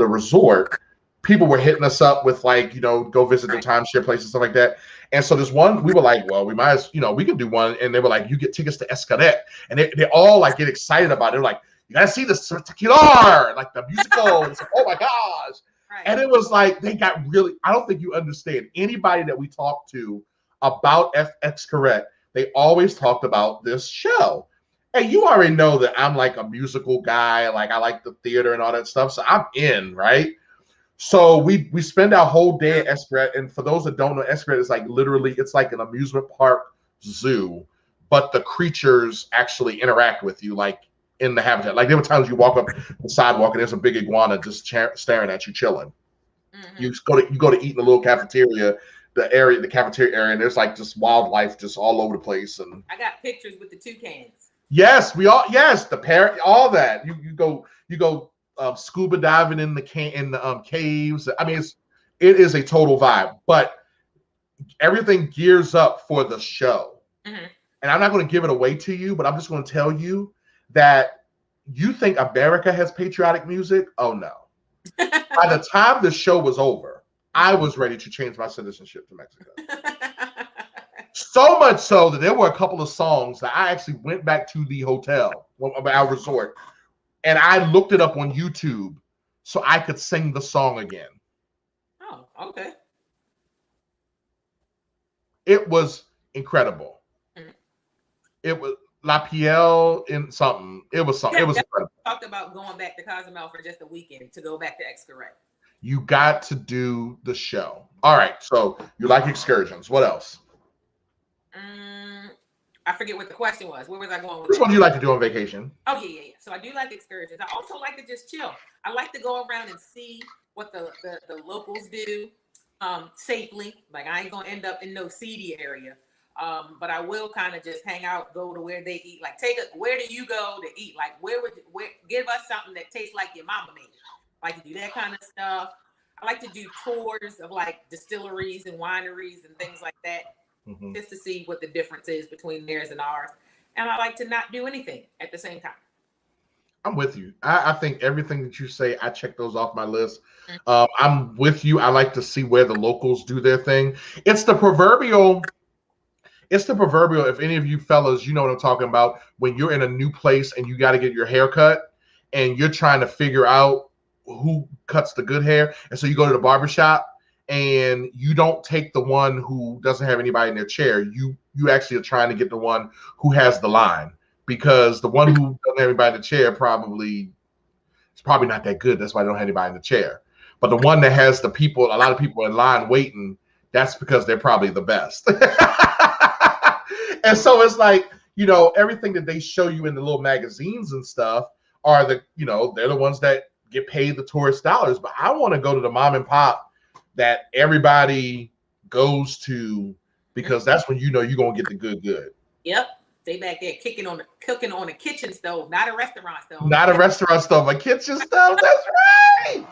resort, people were hitting us up with, like, you know, go visit the timeshare place and stuff like that. And so there's one, we were like, well, we might as, you know, we can do one. And they were like, you get tickets to Xcaret. And they all like get excited about it. They're like, you gotta see the spectacular, like the musical. It's like, oh my gosh. Right. And it was like, they got really, I don't think you understand. Anybody that we talked to about Xcaret, they always talked about this show. And you already know that I'm like a musical guy. Like I like the theater and all that stuff. So I'm in, right? So we spend our whole day at Xcaret. And for those that don't know, Xcaret is like literally, it's like an amusement park zoo, but the creatures actually interact with you, like in the habitat. Like there were times you walk up the sidewalk and there's a big iguana just staring at you, chilling. Mm-hmm. You go to eat in the little cafeteria, the cafeteria area, and there's like just wildlife just all over the place. And I got pictures with the toucans. Yes, the parrot, all that. You go scuba diving in the caves. I mean, it is a total vibe, but everything gears up for the show. Mm-hmm. And I'm not going to give it away to you, but I'm just going to tell you that you think America has patriotic music? Oh no. By the time the show was over, I was ready to change my citizenship to Mexico. So much so that there were a couple of songs that I actually went back to the hotel, our resort, and I looked it up on YouTube so I could sing the song again. Oh, okay. It was incredible. It was La Piel in something. It was something. It was incredible. Talked about going back to Cozumel for just a weekend to go back to Xcaret. You got to do the show. All right. So you like excursions. What else? I forget what the question was. Where was I going with Which one do you like to do on vacation? Oh, yeah. So I do like excursions. I also like to just chill. I like to go around and see what the locals do safely. Like, I ain't going to end up in no seedy area. But I will kind of just hang out, go to where they eat. Like, where do you go to eat? Like, where give us something that tastes like your mama made it. Like to do that kind of stuff. I like to do tours of like distilleries and wineries and things like that, just to see what the difference is between theirs and ours. And I like to not do anything at the same time. I'm with you. I think everything that you say, I check those off my list. I'm with you. I like to see where the locals do their thing. It's the proverbial, if any of you fellas, you know what I'm talking about, when you're in a new place and you got to get your hair cut and you're trying to figure out who cuts the good hair. And so you go to the barbershop and you don't take the one who doesn't have anybody in their chair. You actually are trying to get the one who has the line, because the one who doesn't have anybody in the chair it's probably not that good. That's why they don't have anybody in the chair. But the one that has a lot of people in line waiting, that's because they're probably the best. And so it's like, everything that they show you in the little magazines and stuff are they're the ones that get paid the tourist dollars. But I want to go to the mom and pop that everybody goes to, because that's when you're going to get the good. Yep. They back there cooking on a kitchen stove, not a restaurant stove. Not a restaurant stove, a kitchen stove. That's right.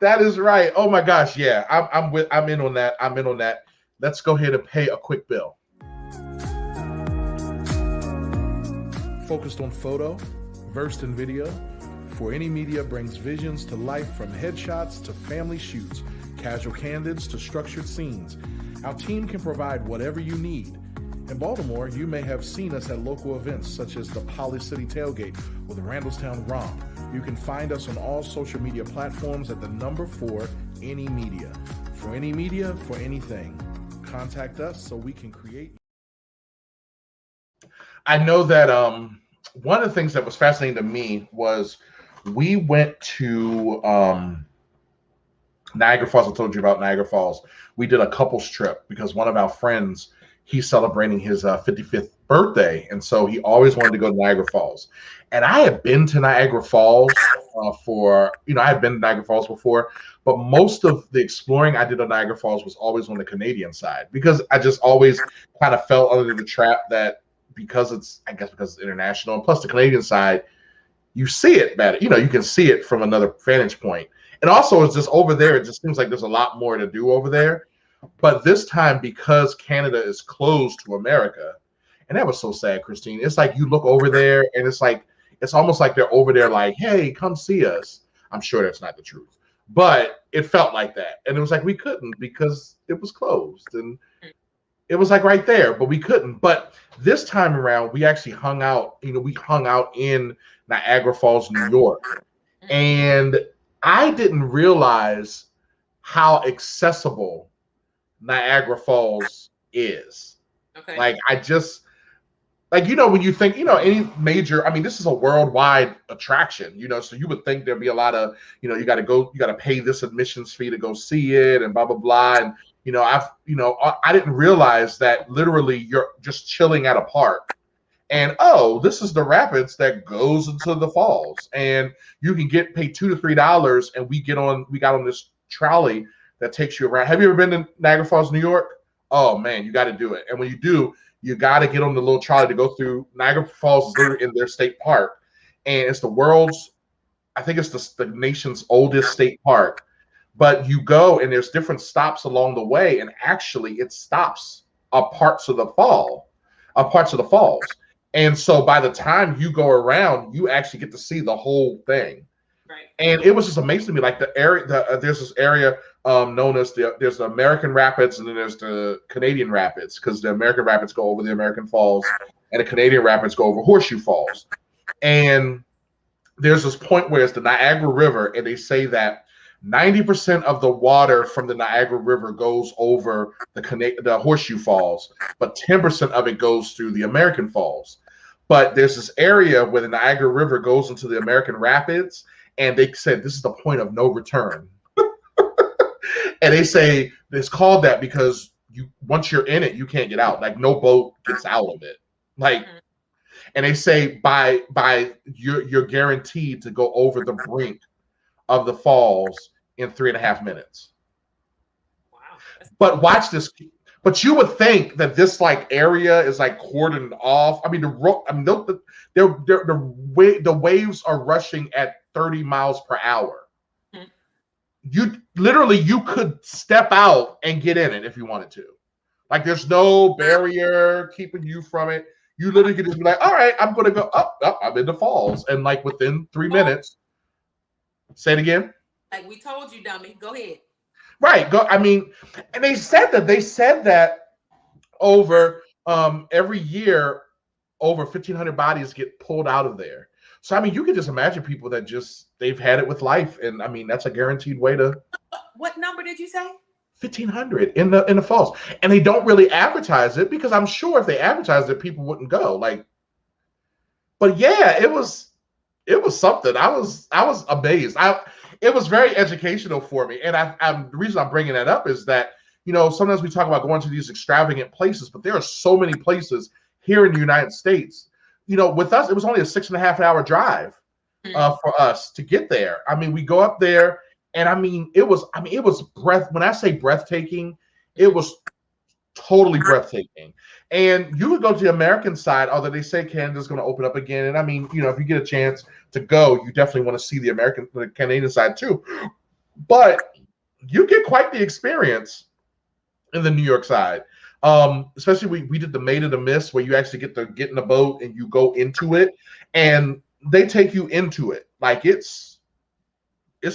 That is right. Oh my gosh, yeah. I'm in on that. Let's go ahead and pay a quick bill. Focused on photo, versed in video, For Any Media brings visions to life, from headshots to family shoots, casual candids to structured scenes. Our team can provide whatever you need. In Baltimore, you may have seen us at local events such as the Poly City Tailgate or the Randallstown Romp. You can find us on all social media platforms at the number 4 Any Media. For Any Media, for anything. Contact us so we can create. I know that one of the things that was fascinating to me was we went to Niagara Falls. I told you about Niagara Falls. We did a couples trip because one of our friends, he's celebrating his 55th birthday. And so he always wanted to go to Niagara Falls. And I had been to Niagara Falls I had been to Niagara Falls before, but most of the exploring I did on Niagara Falls was always on the Canadian side, because I just always kind of fell under the trap that because it's international, and plus the Canadian side, you see it better. You can see it from another vantage point. And also it's just over there, it just seems like there's a lot more to do over there. But this time, because Canada is closed to America, and that was so sad, Christine. It's like you look over there and it's almost like they're over there like, hey, come see us. I'm sure that's not the truth, but it felt like that. And it was like we couldn't because it was closed. And it was like right there, but we couldn't. But this time around, we actually hung out. We hung out in Niagara Falls, New York. And I didn't realize how accessible Niagara Falls is. Okay. Like, when you think, any major, this is a worldwide attraction, so you would think there'd be a lot of, you got to pay this admissions fee to go see it and blah, blah, blah. And, I didn't realize that literally you're just chilling at a park and, this is the rapids that goes into the falls, and you can pay $2 to $3. And we got on this trolley that takes you around. Have you ever been to Niagara Falls, New York? Oh man, you got to do it. And when you do, you got to get on the little trolley to go through. Niagara Falls is literally in their state park, and it's the nation's oldest state park. But you go and there's different stops along the way, and actually it stops parts of the falls. And so by the time you go around, you actually get to see the whole thing. Right. And it was just amazing to me. Like the area, there's this area known as there's the American Rapids, and then there's the Canadian Rapids, because the American Rapids go over the American Falls, and the Canadian Rapids go over Horseshoe Falls. And there's this point where it's the Niagara River, and they say that 90% of the water from the Niagara River goes over the Horseshoe Falls, but 10% of it goes through the American Falls. But there's this area where the Niagara River goes into the American Rapids, and they said this is the point of no return. And they say it's called that because once you're in it, you can't get out. Like no boat gets out of it. Like, and they say by you're guaranteed to go over the brink of the falls in 3.5 minutes. Wow. But watch this. But you would think that this like area is like cordoned off. I mean, the waves are rushing at 30 miles per hour. You could step out and get in it if you wanted to. Like there's no barrier keeping you from it. You literally could just be like, all right, I'm going to go up. I'm in the falls. And like within 3 minutes, say it again. Like we told you, dummy. Go ahead. Right. Go. I mean, and they said that over every year, over 1,500 bodies get pulled out of there. So I mean, you can just imagine people that they've had it with life, and I mean that's a guaranteed way to. What number did you say? 1,500 in the falls, and they don't really advertise it because I'm sure if they advertised it, people wouldn't go. Like, but yeah, it was something. I was amazed. It was very educational for me, and the reason I'm bringing that up is that sometimes we talk about going to these extravagant places, but there are so many places here in the United States. With us, it was only a 6.5-hour drive for us to get there. I mean, we go up there, and it was when I say breathtaking, it was totally breathtaking. And you would go to the American side, although they say Canada's going to open up again. And I mean, if you get a chance to go, you definitely want to see the Canadian side too. But you get quite the experience in the New York side. Especially we did the Maid of the Mist, where you actually get in the boat and you go into it, and they take you into it. Like it's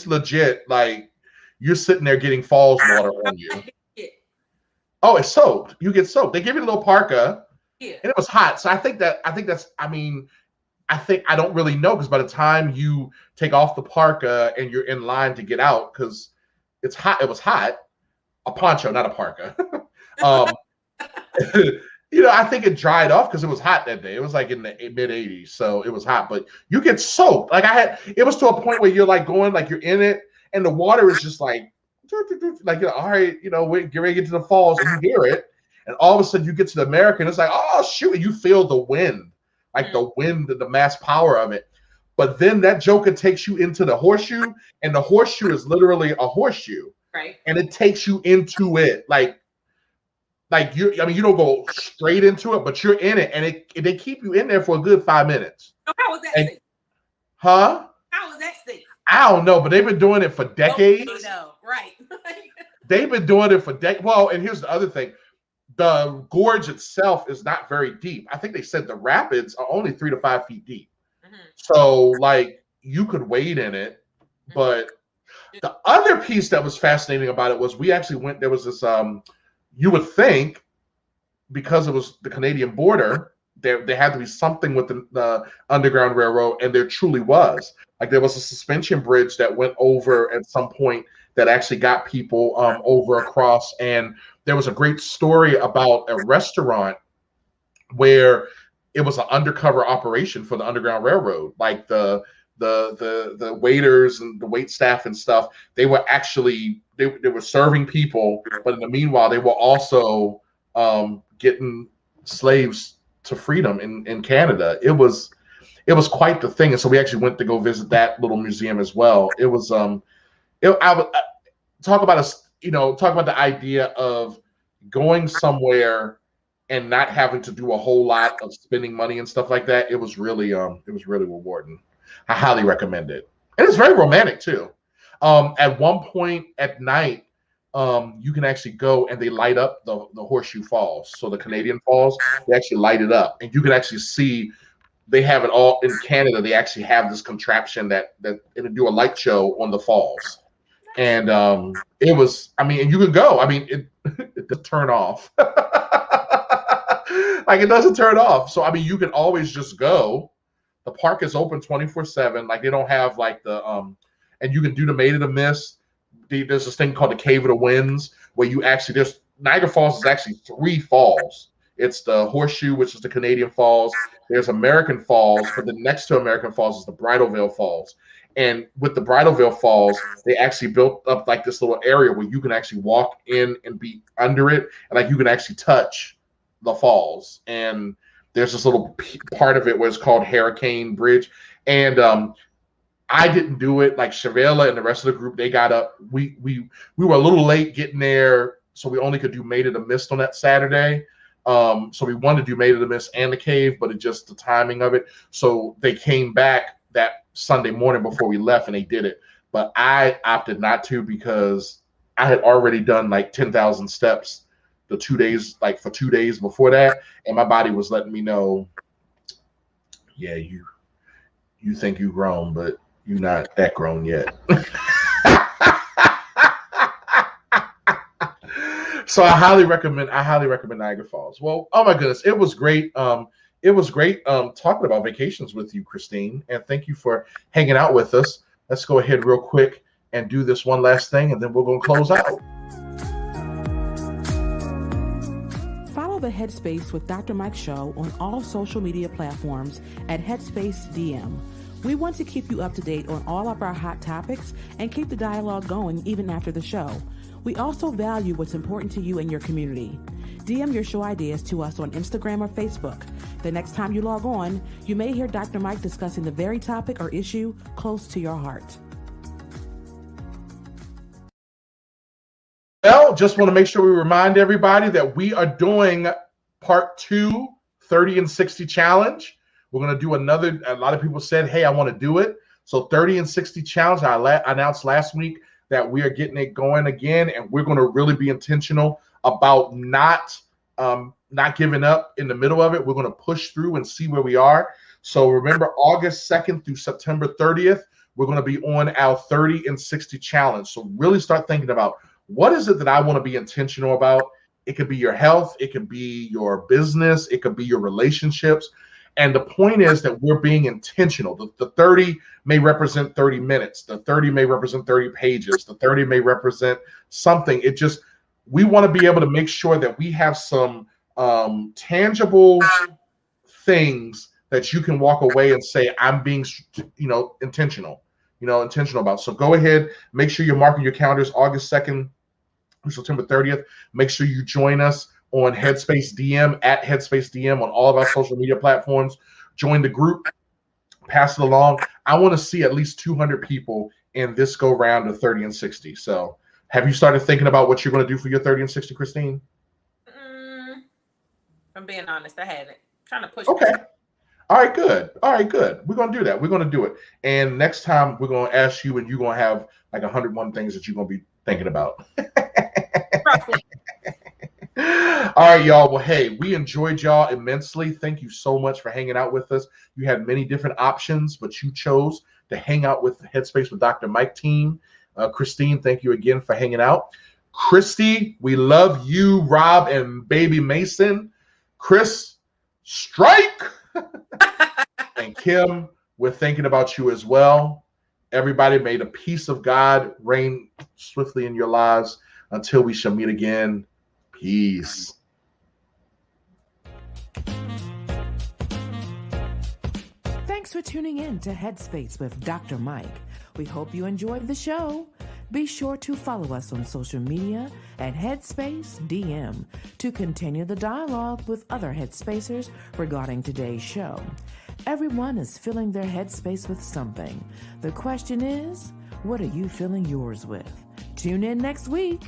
legit. Like you're sitting there getting falls water on you. Oh, it's soaked. You get soaked. They give you a little parka, and it was hot. So I think that's. I mean, I don't really know, because by the time you take off the parka and you're in line to get out, because it's hot. It was hot. A poncho, not a parka. I think it dried off because it was hot that day. It was like in the mid 80s, so it was hot. But you get soaked. Like it was to a point where you're like going, like you're in it, and the water is just like all right, we get ready to get to the falls, and you hear it, and all of a sudden you get to the American, it's like, oh shoot, and you feel the wind, like the wind, the mass power of it. But then that joker takes you into the horseshoe, and the horseshoe is literally a horseshoe, right? And it takes you into it, like you don't go straight into it, but you're in it, and they keep you in there for a good 5 minutes. So how was that safe? Huh? How was that safe? I don't know, but they've been doing it for decades. Oh, no. Right. They've been doing it for decades. Well, and here's the other thing. The gorge itself is not very deep. I think they said the rapids are only 3 to 5 feet deep. Mm-hmm. So, like, you could wade in it. But the other piece that was fascinating about it was we actually went, there was this, you would think, because it was the Canadian border, there had to be something with the Underground Railroad, and there truly was. Like, there was a suspension bridge that went over at some point that actually got people over across. And there was a great story about a restaurant where it was an undercover operation for the Underground Railroad. Like the waiters and the wait staff and stuff, they were actually they were serving people, but in the meanwhile, they were also getting slaves to freedom in Canada. It was quite the thing. And so we actually went to go visit that little museum as well. It was I would talk about the idea of going somewhere and not having to do a whole lot of spending money and stuff like that. It was really rewarding. I highly recommend it. And it's very romantic too. At one point at night, you can actually go and they light up the Horseshoe Falls. So the Canadian Falls, they actually light it up, and you can actually see they have it all in Canada. They actually have this contraption that it'll do a light show on the falls. And it was, I mean, and you can go. I mean, it doesn't turn off. Like, it doesn't turn off. So, I mean, you can always just go. The park is open 24/7. Like, they don't have like the and you can do the Maid of the Mist. There's this thing called the Cave of the Winds, where you actually, there's Niagara Falls is actually 3 falls. It's the Horseshoe, which is the Canadian Falls. There's American Falls, but the next to American Falls is the Bridal Veil Falls. And with the Bridal Veil Falls, they actually built up like this little area where you can actually walk in and be under it, and like you can actually touch the falls. And there's this little part of it where it's called Hurricane Bridge. And I didn't do it. Like Shavela and the rest of the group, they got up. We were a little late getting there, so we only could do Maid of the Mist on that Saturday. So we wanted to do Maid of the Mist and the cave, but it just the timing of it. So they came back that Sunday morning before we left, and they did it. But I opted not to because I had already done like 10,000 steps the 2 days, like for 2 days before that, and my body was letting me know, yeah, you think you grown, but you're not that grown yet. So I highly recommend Niagara Falls. Well, oh my goodness, it was great. It was great talking about vacations with you, Christine, and thank you for hanging out with us. Let's go ahead real quick and do this one last thing, and then we're going to close out. Follow the Headspace with Dr. Mike show on all social media platforms at Headspace DM. We want to keep you up to date on all of our hot topics and keep the dialogue going even after the show. We also value what's important to you and your community. DM your show ideas to us on Instagram or Facebook. The next time you log on, you may hear Dr. Mike discussing the very topic or issue close to your heart. Well, just want to make sure we remind everybody that we are doing part 2, 30 and 60 challenge. We're going to do another. A lot of people said, hey, I want to do it. So 30 and 60 challenge. I announced last week that we are getting it going again, and we're going to really be intentional about not giving up in the middle of it. We're going to push through and see where we are. So remember, August 2nd through September 30th, we're going to be on our 30 and 60 challenge. So really start thinking about, what is it that I want to be intentional about? It could be your health. It could be your business. It could be your relationships. And the point is that we're being intentional. The 30 may represent 30 minutes. The 30 may represent 30 pages. The 30 may represent something. It just, we want to be able to make sure that we have some tangible things that you can walk away and say, I'm being, intentional about. So go ahead, make sure you're marking your calendars, August 2nd through September 30th. Make sure you join us on Headspace DM, at Headspace DM on all of our social media platforms. Join the group, pass it along. I want to see at least 200 people in this go round of 30 and 60. So have you started thinking about what you're going to do for your 30 and 60, Christine? If I'm being honest, I haven't. I'm trying to push. Okay. All right, good. We're going to do that. We're going to do it. And next time we're going to ask you, and you're going to have like 101 things that you're going to be thinking about. Roughly. All right, y'all. Well, hey, we enjoyed y'all immensely. Thank you so much for hanging out with us. You had many different options, but you chose to hang out with the Headspace with Dr. Mike team. Christine, thank you again for hanging out. Christy, we love you. Rob and baby Mason. Chris, strike. And Kim, we're thinking about you as well. Everybody, may the peace of God reign swiftly in your lives until we shall meet again. Peace. Thanks for tuning in to Headspace with Dr. Mike. We hope you enjoyed the show. Be sure to follow us on social media at Headspace DM to continue the dialogue with other Headspacers regarding today's show. Everyone is filling their headspace with something. The question is, what are you filling yours with? Tune in next week.